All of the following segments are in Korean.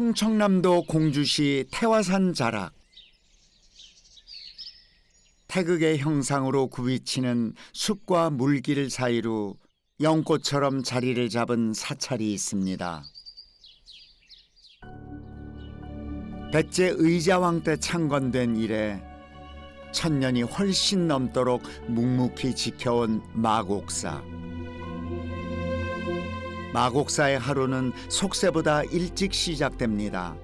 충청남도 공주시 태화산 자락. 태극의 형상으로 굽이치는 숲과 물길 사이로 연꽃처럼 자리를 잡은 사찰이 있습니다. 백제 의자왕 때 창건된 이래 천년이 훨씬 넘도록 묵묵히 지켜온 마곡사. 마곡사의 하루는 속세보다 일찍 시작됩니다.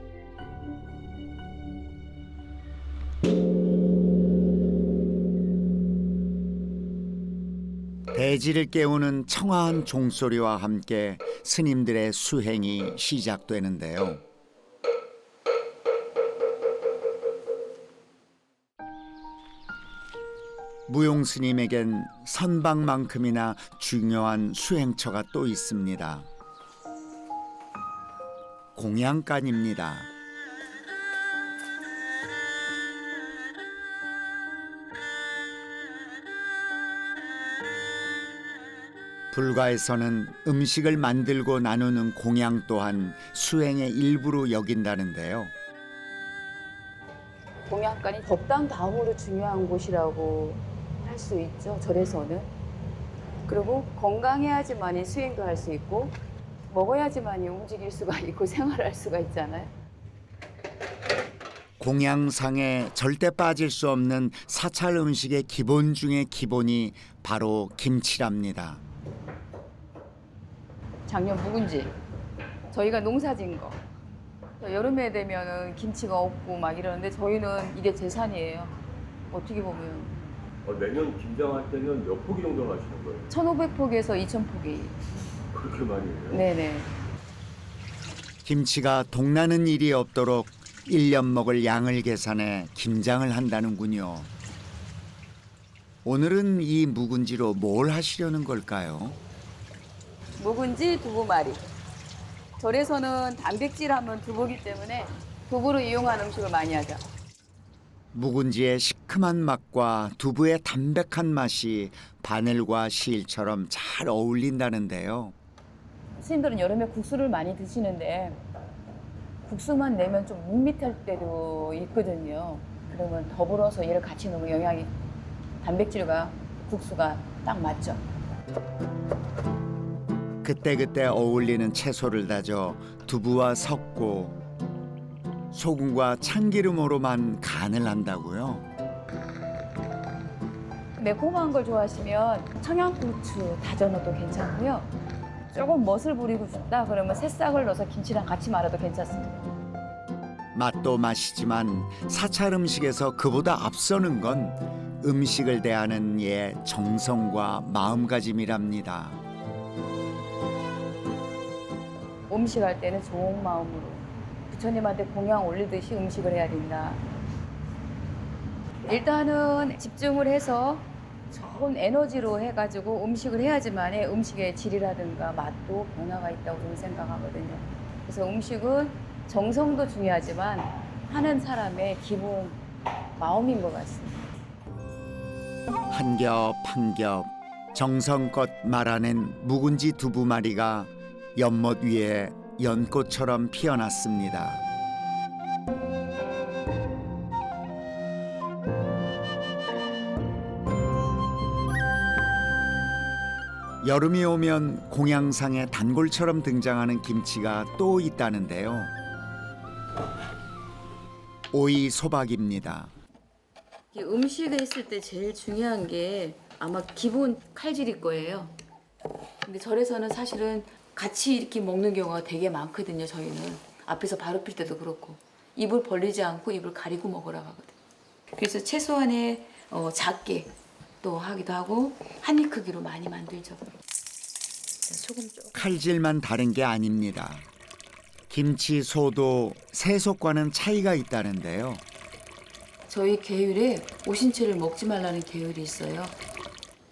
대지를 깨우는 청아한 종소리와 함께 스님들의 수행이 시작되는데요. 무용 스님에겐 선방만큼이나 중요한 수행처가 또 있습니다. 공양간입니다. 불가에서는 음식을 만들고 나누는 공양 또한 수행의 일부로 여긴다는데요. 공양간이 법당 다음으로 중요한 곳이라고 할 수 있죠, 절에서는. 그리고 건강해야지만이 수행도 할 수 있고 먹어야지만이 움직일 수가 있고 생활할 수가 있잖아요. 공양상에 절대 빠질 수 없는 사찰 음식의 기본 중의 기본이 바로 김치랍니다. 작년 묵은지, 저희가 농사진 거. 여름에 되면은 김치가 없고 막 이러는데 저희는 이게 재산이에요. 어떻게 보면. 매년 김장할 때는 몇 포기 정도 하시는 거예요? 1,500포기에서 2,000포기. 그렇게 많이 해요? 네네. 김치가 동나는 일이 없도록 1년 먹을 양을 계산해 김장을 한다는군요. 오늘은 이 묵은지로 뭘 하시려는 걸까요? 묵은지 두부말이. 절에서는 단백질 하면 두부기 때문에 두부로 이용한 음식을 많이 하죠. 묵은지의 시큼한 맛과 두부의 담백한 맛이 바늘과 실처럼 잘 어울린다는데요. 스님들은 여름에 국수를 많이 드시는데 국수만 내면 좀 밋밋할 때도 있거든요. 그러면 더불어서 얘를 같이 넣으면 영양이, 단백질과 국수가 딱 맞죠. 그때그때 어울리는 채소를 다져 두부와 섞고 소금과 참기름으로만 간을 한다고요. 매콤한 걸 좋아하시면 청양고추 다져 넣어도 괜찮고요. 조금 멋을 부리고 싶다 그러면 새싹을 넣어서 김치랑 같이 말아도 괜찮습니다. 맛도 맛이지만 사찰 음식에서 그보다 앞서는 건 음식을 대하는 이의 정성과 마음가짐이랍니다. 음식할 때는 좋은 마음으로 부처님한테 공양 올리듯이 음식을 해야 된다. 일단은 집중을 해서 좋은 에너지로 해가지고 음식을 해야지만 음식의 질이라든가 맛도 변화가 있다고 저는 생각하거든요. 그래서 음식은 정성도 중요하지만 하는 사람의 기분, 마음인 것 같습니다. 한 겹 한 겹 정성껏 말아낸 묵은지 두부마리가 연못 위에 연꽃처럼 피어났습니다. 여름이 오면 공양상에 단골처럼 등장하는 김치가 또 있다는데요. 오이 소박입니다. 음식을 했을 때 제일 중요한 게 아마 기본 칼질일 거예요. 근데 절에서는 사실은 같이 이렇게 먹는 경우가 되게 많거든요. 저희는 앞에서 바로 필 때도 그렇고 입을 벌리지 않고 입을 가리고 먹으라고 하거든요. 그래서 최소한의 작게 또 하기도 하고 한 입 크기로 많이 만들죠. 소금 좀. 칼질만 다른 게 아닙니다. 김치 소도 세속과는 차이가 있다는데요. 저희 계율에 오신채를 먹지 말라는 계율이 있어요.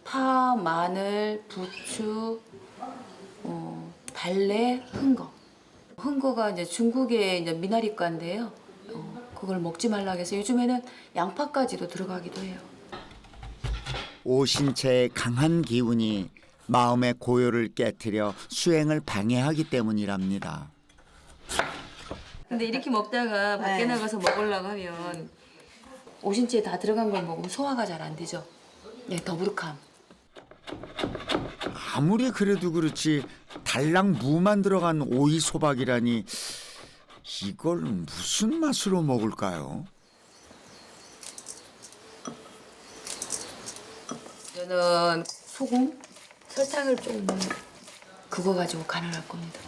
파, 마늘, 부추, 달래, 흥거. 흥거가 이제 중국의 이제 미나리과인데요. 그걸 먹지 말라고 해서 요즘에는 양파까지도 들어가기도 해요. 오신채의 강한 기운이 마음의 고요를 깨트려 수행을 방해하기 때문이랍니다. 근데 이렇게 먹다가 밖에 네. 나가서 먹으려고 하면 오신채 다 들어간 걸 먹으면 소화가 잘 안 되죠. 네, 더부룩함. 아무리 그래도 그렇지 달랑 무만 들어간 오이 소박이라니 이걸 무슨 맛으로 먹을까요? 저는 소금, 설탕을 좀 그거 가지고 간을 할 겁니다.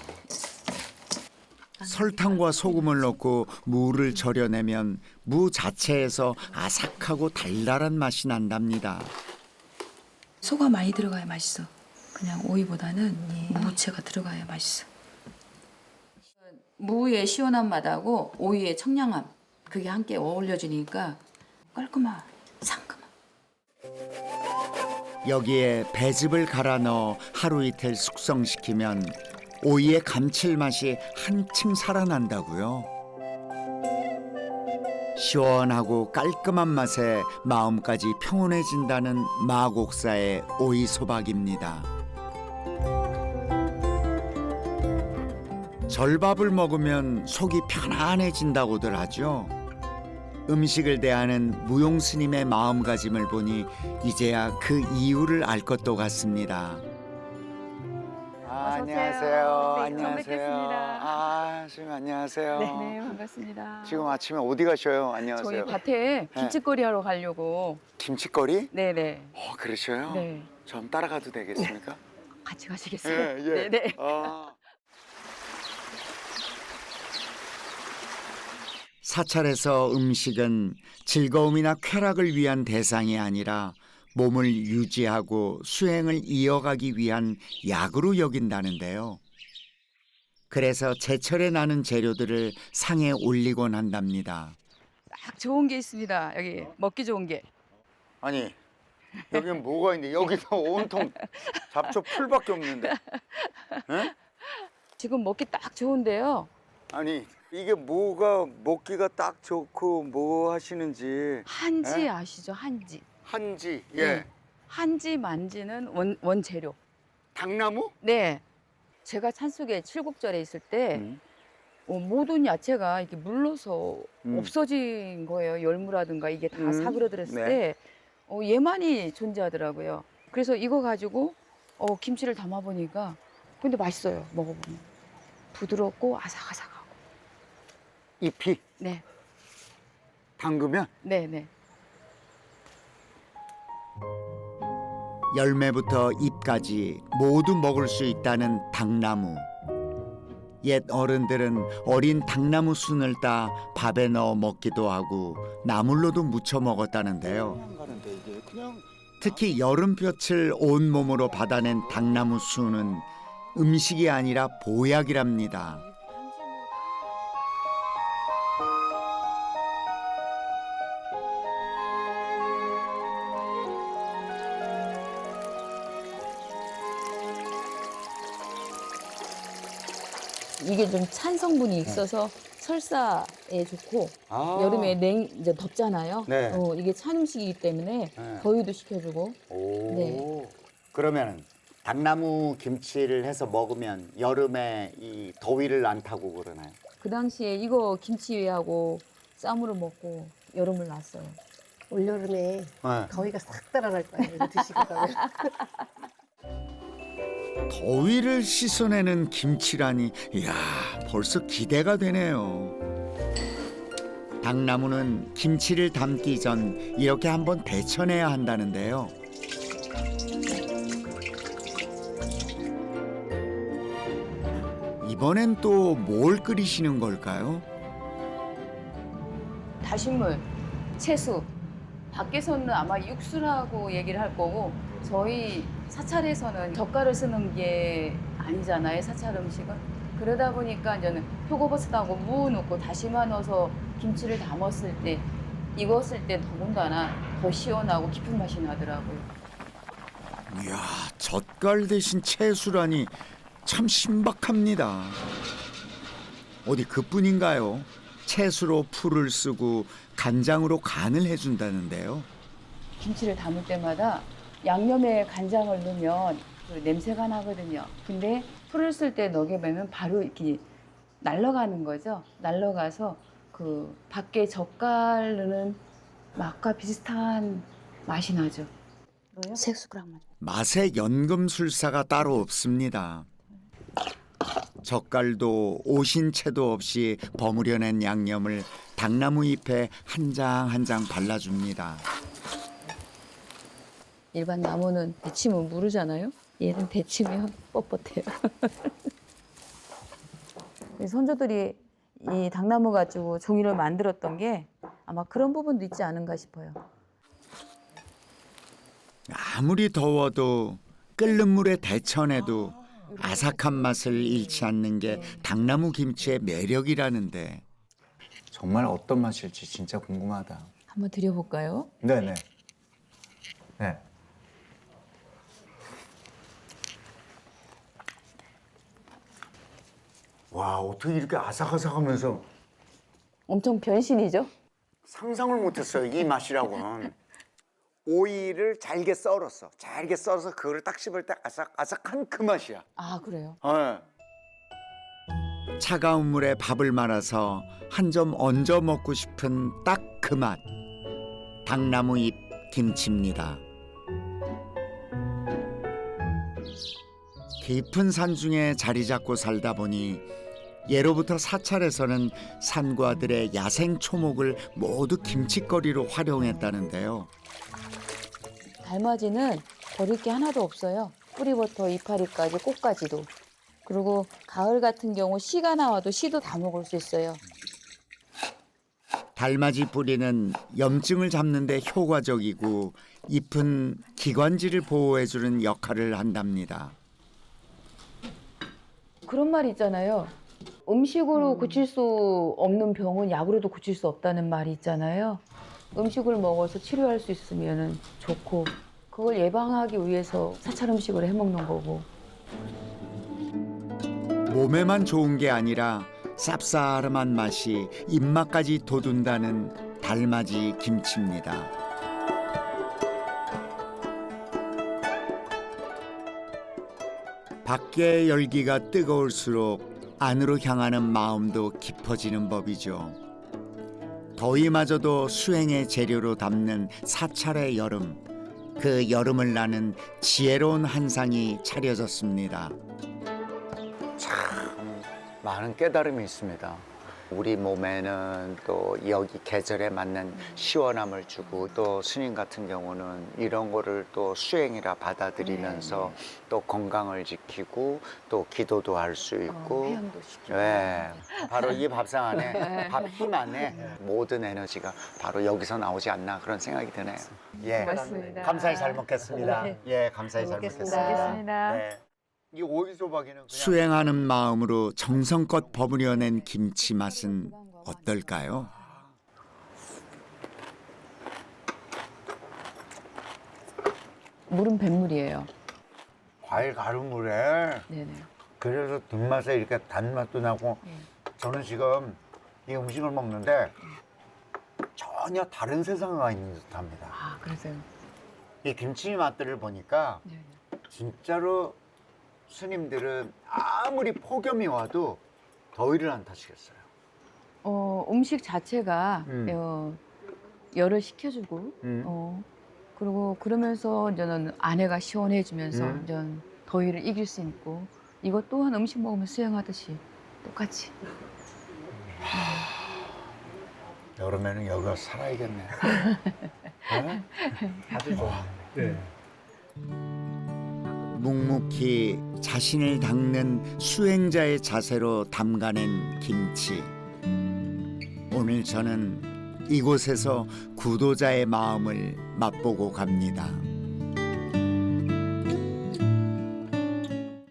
설탕과 소금을 넣고 무를 절여내면 무 자체에서 아삭하고 달달한 맛이 난답니다. 소가 많이 들어가야 맛있어. 그냥 오이보다는 무채가 들어가야 맛있어. 무의 시원한 맛하고 오이의 청량함 그게 함께 어울려지니까 깔끔한 상큼한. 여기에 배즙을 갈아 넣어 하루 이틀 숙성시키면 오이의 감칠맛이 한층 살아난다고요. 시원하고 깔끔한 맛에 마음까지 평온해진다는 마곡사의 오이 소박입니다. 절밥을 먹으면 속이 편안해진다고들 하죠. 음식을 대하는 무용 스님의 마음가짐을 보니 이제야 그 이유를 알 것도 같습니다. 안녕하세요. 네, 처음 뵙겠습니다. 아, 선생님 안녕하세요. 네, 반갑습니다. 지금 아침에 어디 가셔요? 저희 안녕하세요. 밭에 김치거리 하러 가려고. 김치거리? 네네. 그러셔요? 네. 저 한번 따라가도 되겠습니까? 같이 가시겠어요? 예. 네네. 사찰에서 음식은 즐거움이나 쾌락을 위한 대상이 아니라 몸을 유지하고 수행을 이어가기 위한 약으로 여긴다는데요. 그래서 제철에 나는 재료들을 상에 올리곤 한답니다. 딱 좋은 게 있습니다. 여기 먹기 좋은 게. 아니, 여기는 뭐가 있는데 여기서 온통 잡초 풀밖에 없는데. 에? 지금 먹기 딱 좋은데요. 아니, 이게 뭐가 먹기가 딱 좋고 뭐 하시는지. 한지 아시죠? 한지. 한지, 네. 한지 만지는 원재료. 당나무? 네. 제가 산속에 칠곡절에 있을 때 모든 야채가 이렇게 물러서 없어진 거예요. 열무라든가 이게 다 사그러들었을 네. 때 얘만이 존재하더라고요. 그래서 이거 가지고 김치를 담아 보니까 근데 맛있어요. 먹어보면 부드럽고 아삭아삭하고. 잎이 네, 담그면 네, 네. 열매부터 잎까지 모두 먹을 수 있다는 당나무. 옛 어른들은 어린 당나무 순을 따 밥에 넣어 먹기도 하고 나물로도 무쳐 먹었다는데요. 특히 여름볕을 온몸으로 받아낸 당나무 순은 음식이 아니라 보약이랍니다. 이게 좀 찬 성분이 있어서 설사에 좋고 여름에 이제 덥잖아요. 네. 이게 찬 음식이기 때문에 네. 더위도 식혀주고. 오. 네. 그러면 당나무 김치를 해서 먹으면 여름에 이 더위를 안 타고 그러나요? 그 당시에 이거 김치하고 쌈으로 먹고 여름을 났어요. 올여름에 네. 더위가 싹 달아날 거예요. 이거 드시고 가면. 더위를 씻어내는 김치라니, 이야, 벌써 기대가 되네요. 당나무는 김치를 담기 전 이렇게 한번 데쳐내야 한다는데요. 이번엔 또 뭘 끓이시는 걸까요? 다시물, 채수. 밖에서는 아마 육수라고 얘기를 할 거고 저희 사찰에서는 젓갈을 쓰는 게 아니잖아요. 사찰 음식은. 그러다 보니까 이제는 표고버섯하고 무 넣고 다시마 넣어서 김치를 담았을 때 익었을 때 더군다나 더 시원하고 깊은 맛이 나더라고요. 이야, 젓갈 대신 채수라니 참 신박합니다. 어디 그뿐인가요? 채수로 풀을 쓰고 간장으로 간을 해준다는데요. 김치를 담을 때마다 양념에 간장을 넣으면 그 냄새가 나거든요. 근데 풀을 쓸 때 넣으면 바로 이렇게 날아가는 거죠. 날아가서 그 밖에 젓갈은 맛과 비슷한 맛이 나죠. 색소랑 맛. 맛에 연금술사가 따로 없습니다. 젓갈도 오신채도 없이 버무려낸 양념을 당나무 잎에 한 장 한 장 발라줍니다. 일반 나무는 데치면 무르잖아요. 얘는 데치면 뻣뻣해요. 선조들이 이 당나무 가지고 종이를 만들었던 게 아마 그런 부분도 있지 않은가 싶어요. 아무리 더워도 끓는 물에 데쳐내도 아삭한 맛을 잃지 않는 게 당나무 김치의 매력이라는데 정말 어떤 맛일지 진짜 궁금하다. 한번 드려볼까요? 네네. 네. 와, 어떻게 이렇게 아삭아삭하면서 엄청 변신이죠? 상상을 못했어요. 이 맛이라고는. 오이를 잘게 썰었어. 잘게 썰어서 그거를 딱 씹을 때 아삭아삭한 그 맛이야. 아, 그래요? 네. 차가운 물에 밥을 말아서 한 점 얹어 먹고 싶은 딱 그 맛. 당나무 잎 김치입니다. 깊은 산중에 자리 잡고 살다 보니 예로부터 사찰에서는 산과들의 야생 초목을 모두 김치거리로 활용했다는데요. 달맞이는 버릴 게 하나도 없어요. 뿌리부터 이파리까지 꽃까지도. 그리고 가을 같은 경우 씨가 나와도 씨도 다 먹을 수 있어요. 달맞이 뿌리는 염증을 잡는 데 효과적이고 잎은 기관지를 보호해주는 역할을 한답니다. 그런 말 있잖아요. 음식으로 고칠 수 없는 병은 약으로도 고칠 수 없다는 말이 있잖아요. 음식을 먹어서 치료할 수 있으면 좋고 그걸 예방하기 위해서 사찰 음식을 해먹는 거고. 몸에만 좋은 게 아니라 쌉싸름한 맛이 입맛까지 돋운다는 달맞이 김치입니다. 밖의 열기가 뜨거울수록 안으로 향하는 마음도 깊어지는 법이죠. 더위마저도 수행의 재료로 담는 사찰의 여름. 그 여름을 나는 지혜로운 한상이 차려졌습니다. 참 많은 깨달음이 있습니다. 우리 몸에는 또 여기 계절에 맞는 시원함을 주고 또 스님 같은 경우는 이런 거를 또 수행이라 받아들이면서 또 건강을 지키고 또 기도도 할 수 있고 회양도 시키고. 네, 바로 이 밥상 안에 밥 힘 안에 모든 에너지가 바로 여기서 나오지 않나 그런 생각이 드네요. 예, 맞습니다. 감사히 잘 먹겠습니다. 네. 예, 감사히 잘 먹겠습니다. 알겠습니다. 네. 이 오이소박이는 그냥 수행하는 마음으로 정성껏 버무려낸 김치 맛은 어떨까요? 물은 뱃물이에요. 과일 가루물에 네네. 그래서 뒷맛에 이렇게 단맛도 나고 저는 지금 이 음식을 먹는데 전혀 다른 세상에 와 있는 듯합니다. 아, 그러세요? 이 김치 맛들을 보니까 네네. 진짜로 스님들은 아무리 폭염이 와도 더위를 안 타시겠어요. 음식 자체가 열을 식혀주고 음. 그리고 그러면서 이제는 안에가 시원해지면서 이제 더위를 이길 수 있고 이것 또한 음식 먹으면 수행하듯이 똑같이. 여름에는 여기가 살아야겠네. 네? 아주 좋아. 네. 묵묵히 자신을 닦는 수행자의 자세로 담가낸 김치. 오늘 저는 이곳에서 구도자의 마음을 맛보고 갑니다.